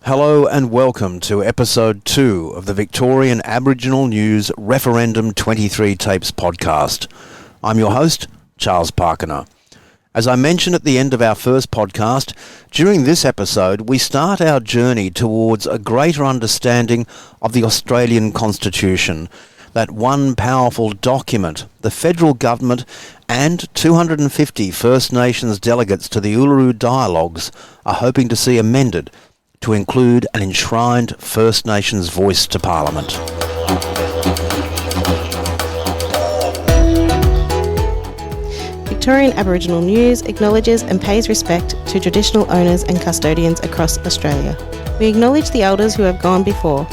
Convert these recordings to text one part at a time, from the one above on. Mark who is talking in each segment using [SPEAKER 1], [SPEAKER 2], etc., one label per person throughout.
[SPEAKER 1] Hello and welcome to episode 2 of the Victorian Aboriginal News Referendum 23 Tapes podcast. I'm your host, Charles Parkener. As I mentioned at the end of our first podcast, during this episode we start our journey towards a greater understanding of the Australian Constitution, that one powerful document the federal government and 250 First Nations delegates to the Uluru Dialogues are hoping to see amended to include an enshrined First Nations voice to Parliament.
[SPEAKER 2] Victorian Aboriginal News acknowledges and pays respect to traditional owners and custodians across Australia. We acknowledge the elders who have gone before,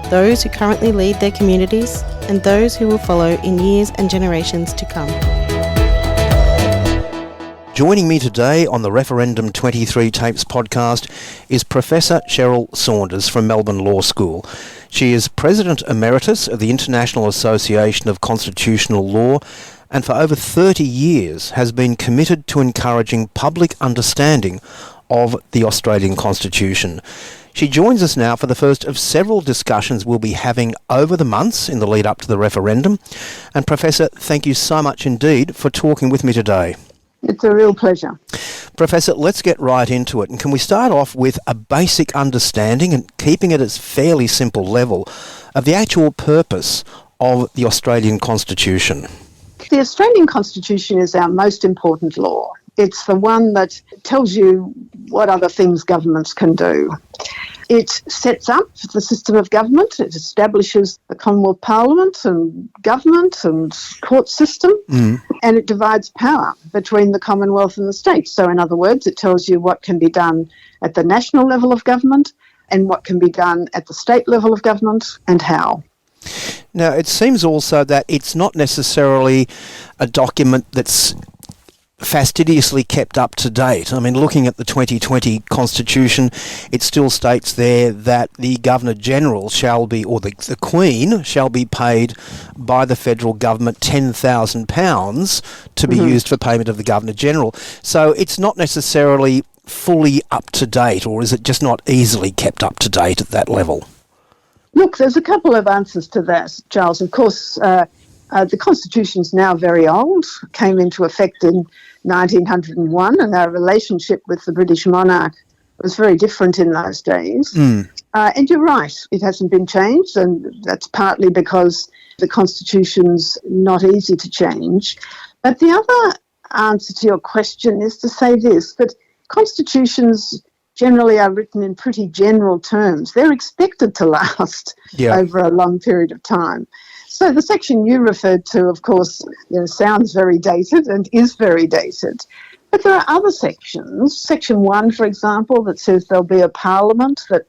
[SPEAKER 2] those who currently lead their communities, and those who will follow in years and generations to come.
[SPEAKER 1] Joining me today on the Referendum 23 Tapes podcast is Professor Cheryl Saunders from Melbourne Law School. She is President Emeritus of the International Association of Constitutional Law and for over 30 years has been committed to encouraging public understanding of the Australian Constitution. She joins us now for the first of several discussions we'll be having over the months in the lead up to the referendum. And Professor, thank you so much indeed for talking with me today.
[SPEAKER 3] It's a real pleasure.
[SPEAKER 1] Professor, let's get right into it. And can we start off with a basic understanding and keeping it at a fairly simple level of the actual purpose of the Australian Constitution?
[SPEAKER 3] The Australian Constitution is our most important law. It's the one that tells you what other things governments can do. It sets up the system of government. It establishes the Commonwealth Parliament and government and court system, and it divides power between the Commonwealth and the states. So in other words, it tells you what can be done at the national level of government and what can be done at the state level of government and how.
[SPEAKER 1] Now, it seems also that it's not necessarily a document that's fastidiously kept up to date. I mean, looking at the 2020 Constitution, it still states there that the Governor-General shall be, or the Queen shall be paid by the federal government £10,000 to be used for payment of the Governor-General. So it's not necessarily fully up to date, or is it just not easily kept up to date at that level?
[SPEAKER 3] Look, there's a couple of answers to that, Charles. Of course, the Constitution's now very old, came into effect in 1901, and our relationship with the British monarch was very different in those days. And you're right, it hasn't been changed, and that's partly because the Constitution's not easy to change. But the other answer to your question is to say this, that constitutions generally are written in pretty general terms. They're expected to last over a long period of time. So the section you referred to, of course, sounds very dated and is very dated. But there are other sections. Section 1, for example, that says there'll be a parliament that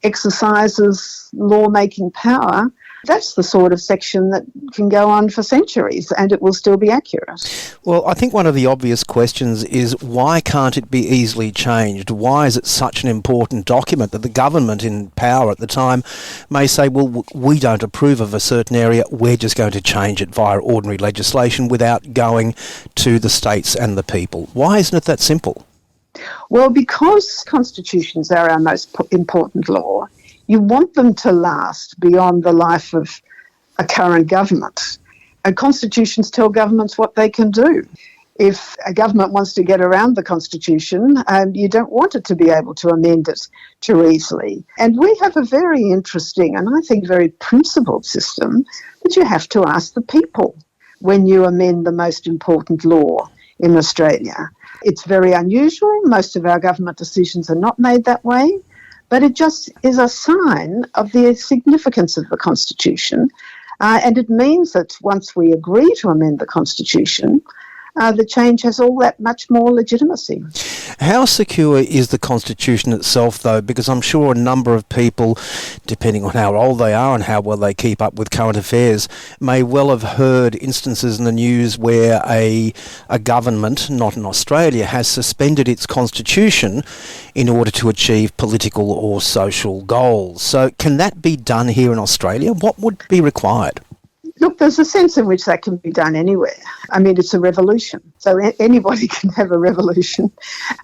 [SPEAKER 3] exercises lawmaking power. That's the sort of section that can go on for centuries and it will still be accurate.
[SPEAKER 1] Well, I think one of the obvious questions is why can't it be easily changed? Why is it such an important document that the government in power at the time may say, well, we don't approve of a certain area, we're just going to change it via ordinary legislation without going to the states and the people? Why isn't it that simple?
[SPEAKER 3] Well, because constitutions are our most important law, you want them to last beyond the life of a current government. And constitutions tell governments what they can do. If a government wants to get around the Constitution, you don't want it to be able to amend it too easily. And we have a very interesting and I think very principled system that you have to ask the people when you amend the most important law in Australia. It's very unusual. Most of our government decisions are not made that way. But it just is a sign of the significance of the Constitution. And it means that once we agree to amend the Constitution, the change has all that much more legitimacy.
[SPEAKER 1] How secure is the Constitution itself, though? Because I'm sure a number of people, depending on how old they are and how well they keep up with current affairs, may well have heard instances in the news where a government, not in Australia, has suspended its Constitution in order to achieve political or social goals. So can that be done here in Australia? What would be required?
[SPEAKER 3] Look, there's a sense in which that can be done anywhere. I mean, it's a revolution. So anybody can have a revolution.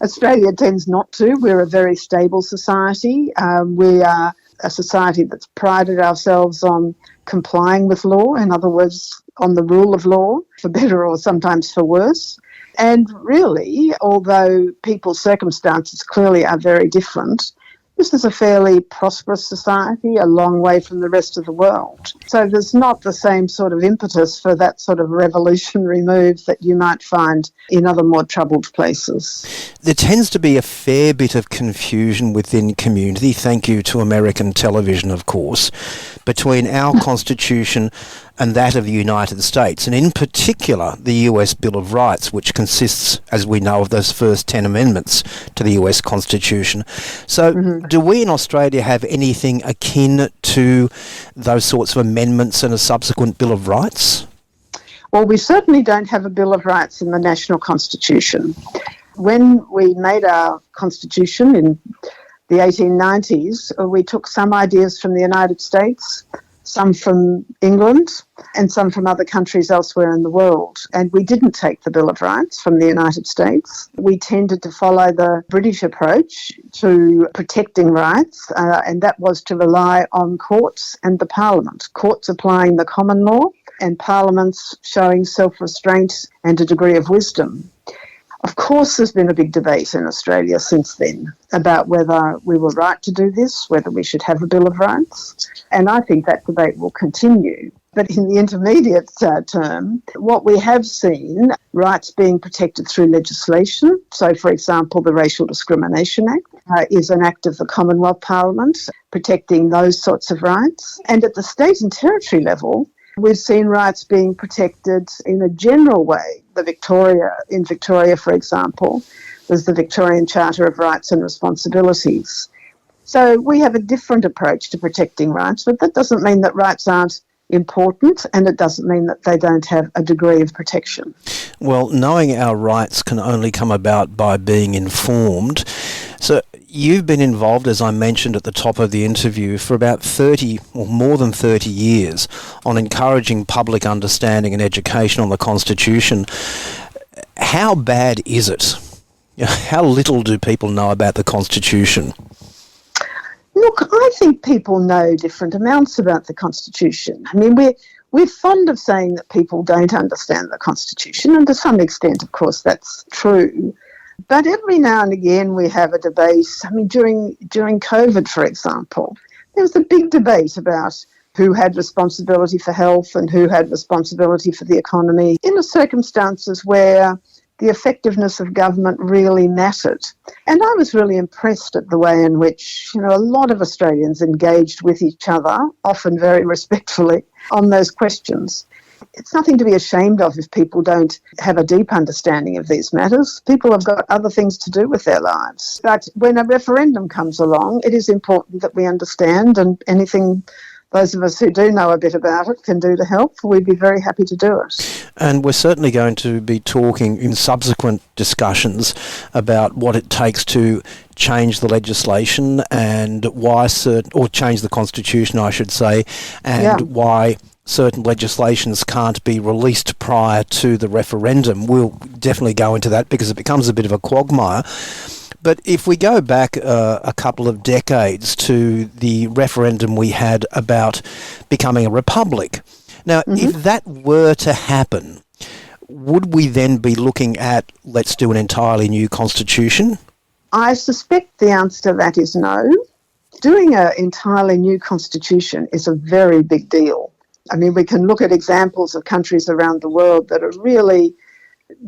[SPEAKER 3] Australia tends not to. We're a very stable society. We are a society that's prided ourselves on complying with law, in other words, on the rule of law, for better or sometimes for worse. And really, although people's circumstances clearly are very different, this is a fairly prosperous society, a long way from the rest of the world. So there's not the same sort of impetus for that sort of revolutionary move that you might find in other more troubled places.
[SPEAKER 1] There tends to be a fair bit of confusion within community, thank you to American television, of course, between our constitution and that of the United States, and in particular the US Bill of Rights, which consists, as we know, of those first 10 amendments to the US Constitution. So do we in Australia have anything akin to those sorts of amendments and a subsequent Bill of Rights?
[SPEAKER 3] Well, we certainly don't have a Bill of Rights in the National Constitution. When we made our Constitution in the 1890s, we took some ideas from the United States, some from England, and some from other countries elsewhere in the world. And we didn't take the Bill of Rights from the United States. We tended to follow the British approach to protecting rights, and that was to rely on courts and the Parliament. Courts applying the common law and parliaments showing self-restraint and a degree of wisdom. Of course, there's been a big debate in Australia since then about whether we were right to do this, whether we should have a Bill of Rights, and I think that debate will continue. But in the intermediate term, what we have seen, rights being protected through legislation. So, for example, the Racial Discrimination Act is an act of the Commonwealth Parliament protecting those sorts of rights. And at the state and territory level, we've seen rights being protected in a general way. In Victoria, for example, there's the Victorian Charter of Rights and Responsibilities. So we have a different approach to protecting rights, but that doesn't mean that rights aren't important, and it doesn't mean that they don't have a degree of protection.
[SPEAKER 1] Well, knowing our rights can only come about by being informed. So you've been involved, as I mentioned at the top of the interview, for about 30 or more than 30 years on encouraging public understanding and education on the Constitution. How bad is it? How little do people know about the Constitution?
[SPEAKER 3] Look, I think people know different amounts about the Constitution. I mean, we're fond of saying that people don't understand the Constitution, and to some extent, of course, that's true. But every now and again we have a debate. I mean, during COVID, for example, there was a big debate about who had responsibility for health and who had responsibility for the economy in the circumstances where the effectiveness of government really mattered. And I was really impressed at the way in which, a lot of Australians engaged with each other, often very respectfully, on those questions. It's nothing to be ashamed of if people don't have a deep understanding of these matters. People have got other things to do with their lives. But when a referendum comes along, it is important that we understand, and anything those of us who do know a bit about it can do to help, we'd be very happy to do it.
[SPEAKER 1] And we're certainly going to be talking in subsequent discussions about what it takes to change the legislation and why or change the Constitution, I should say, and why certain legislations can't be released prior to the referendum. We'll definitely go into that because it becomes a bit of a quagmire. But if we go back a couple of decades to the referendum we had about becoming a republic. Now, if that were to happen, would we then be looking at, let's do an entirely new constitution?
[SPEAKER 3] I suspect the answer to that is no. Doing an entirely new constitution is a very big deal. I mean, we can look at examples of countries around the world that are really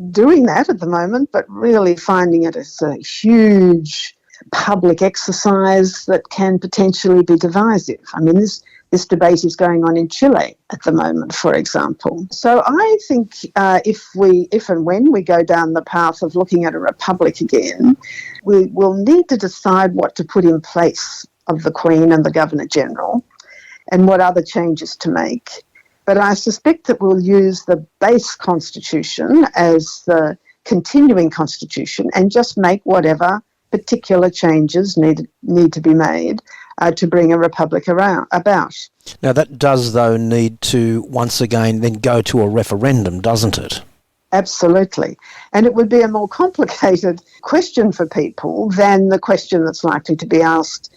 [SPEAKER 3] doing that at the moment, but really finding it as a huge public exercise that can potentially be divisive. I mean, this debate is going on in Chile at the moment, for example. So I think if and when we go down the path of looking at a republic again, we will need to decide what to put in place of the Queen and the Governor-General and what other changes to make. But I suspect that we'll use the base constitution as the continuing constitution and just make whatever particular changes need to be made to bring a republic about.
[SPEAKER 1] Now that does, though, need to once again then go to a referendum, doesn't it?
[SPEAKER 3] Absolutely. And it would be a more complicated question for people than the question that's likely to be asked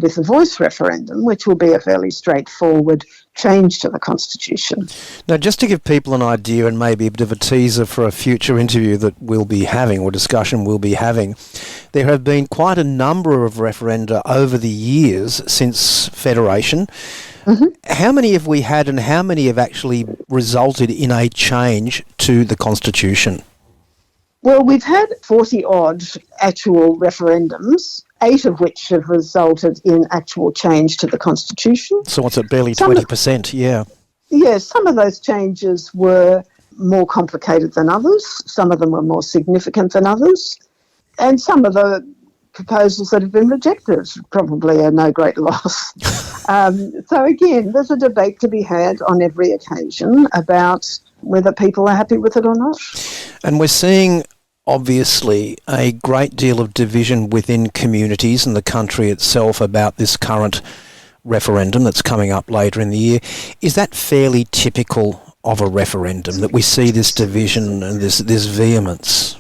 [SPEAKER 3] with the voice referendum, which will be a fairly straightforward change to the Constitution.
[SPEAKER 1] Now, just to give people an idea and maybe a bit of a teaser for a future interview that we'll be having or discussion we'll be having, there have been quite a number of referenda over the years since Federation. Mm-hmm. How many have we had and how many have actually resulted in a change to the Constitution?
[SPEAKER 3] Well, we've had 40-odd actual referendums, 8 of which have resulted in actual change to the Constitution.
[SPEAKER 1] So what's it, barely 20%? Yeah.
[SPEAKER 3] Yes, some of those changes were more complicated than others. Some of them were more significant than others. And some of the proposals that have been rejected probably are no great loss. So again, there's a debate to be had on every occasion about whether people are happy with it or not.
[SPEAKER 1] And we're seeing, obviously, a great deal of division within communities and the country itself about this current referendum that's coming up later in the year. Is that fairly typical of a referendum, that we see this division and this vehemence?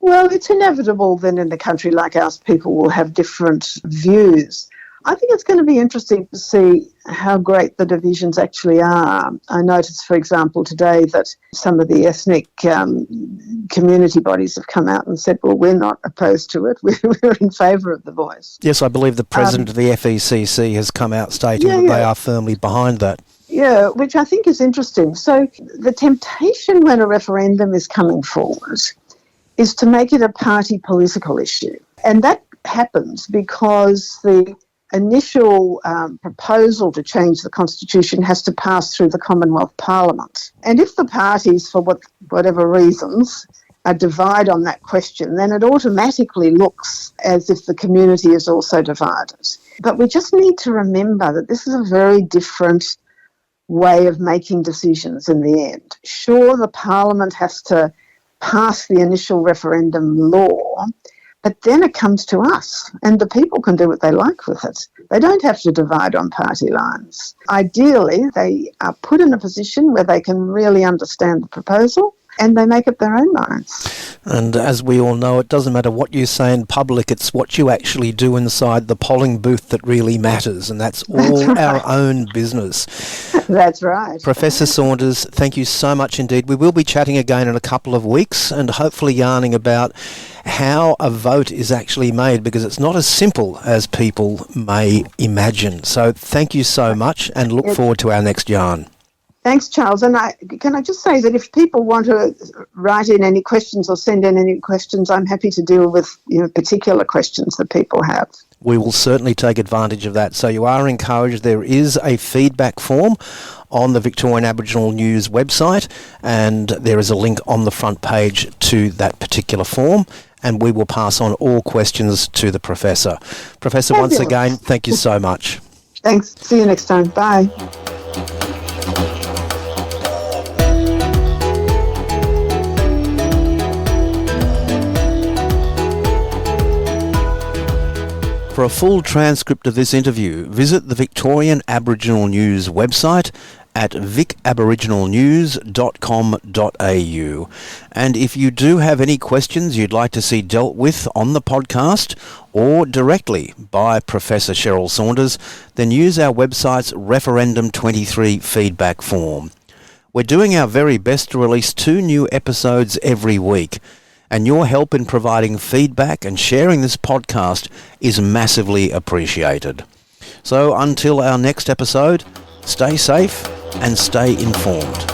[SPEAKER 3] Well, it's inevitable that in a country like ours, people will have different views. I think it's going to be interesting to see how great the divisions actually are. I noticed, for example, today that some of the ethnic community bodies have come out and said, well, we're not opposed to it. We're in favour of the voice.
[SPEAKER 1] Yes, I believe the president of the FECC has come out stating that they are firmly behind that.
[SPEAKER 3] Yeah, which I think is interesting. So the temptation when a referendum is coming forward is to make it a party political issue. And that happens because the initial proposal to change the Constitution has to pass through the Commonwealth Parliament. And if the parties, for whatever reasons, divide on that question, then it automatically looks as if the community is also divided. But we just need to remember that this is a very different way of making decisions in the end. Sure, the Parliament has to pass the initial referendum law, but then it comes to us, and the people can do what they like with it. They don't have to divide on party lines. Ideally, they are put in a position where they can really understand the proposal and they make up their own minds.
[SPEAKER 1] And as we all know, it doesn't matter what you say in public, it's what you actually do inside the polling booth that really matters, and that's all our own business.
[SPEAKER 3] That's right.
[SPEAKER 1] Professor Saunders, thank you so much indeed. We will be chatting again in a couple of weeks and hopefully yarning about how a vote is actually made, because it's not as simple as people may imagine. So thank you so much and look forward to our next yarn.
[SPEAKER 3] Thanks, Charles. And can I just say that if people want to write in any questions or send in any questions, I'm happy to deal with particular questions that people have.
[SPEAKER 1] We will certainly take advantage of that. So you are encouraged. There is a feedback form on the Victorian Aboriginal News website, and there is a link on the front page to that particular form, and we will pass on all questions to the Professor. Professor,
[SPEAKER 3] Fabulous.
[SPEAKER 1] Once again, thank you so much.
[SPEAKER 3] Thanks. See you next time. Bye.
[SPEAKER 1] For a full transcript of this interview, visit the Victorian Aboriginal News website at vicaboriginalnews.com.au. And if you do have any questions you'd like to see dealt with on the podcast or directly by Professor Cheryl Saunders, then use our website's Referendum 23 feedback form. We're doing our very best to release 2 new episodes every week, and your help in providing feedback and sharing this podcast is massively appreciated. So until our next episode, stay safe and stay informed.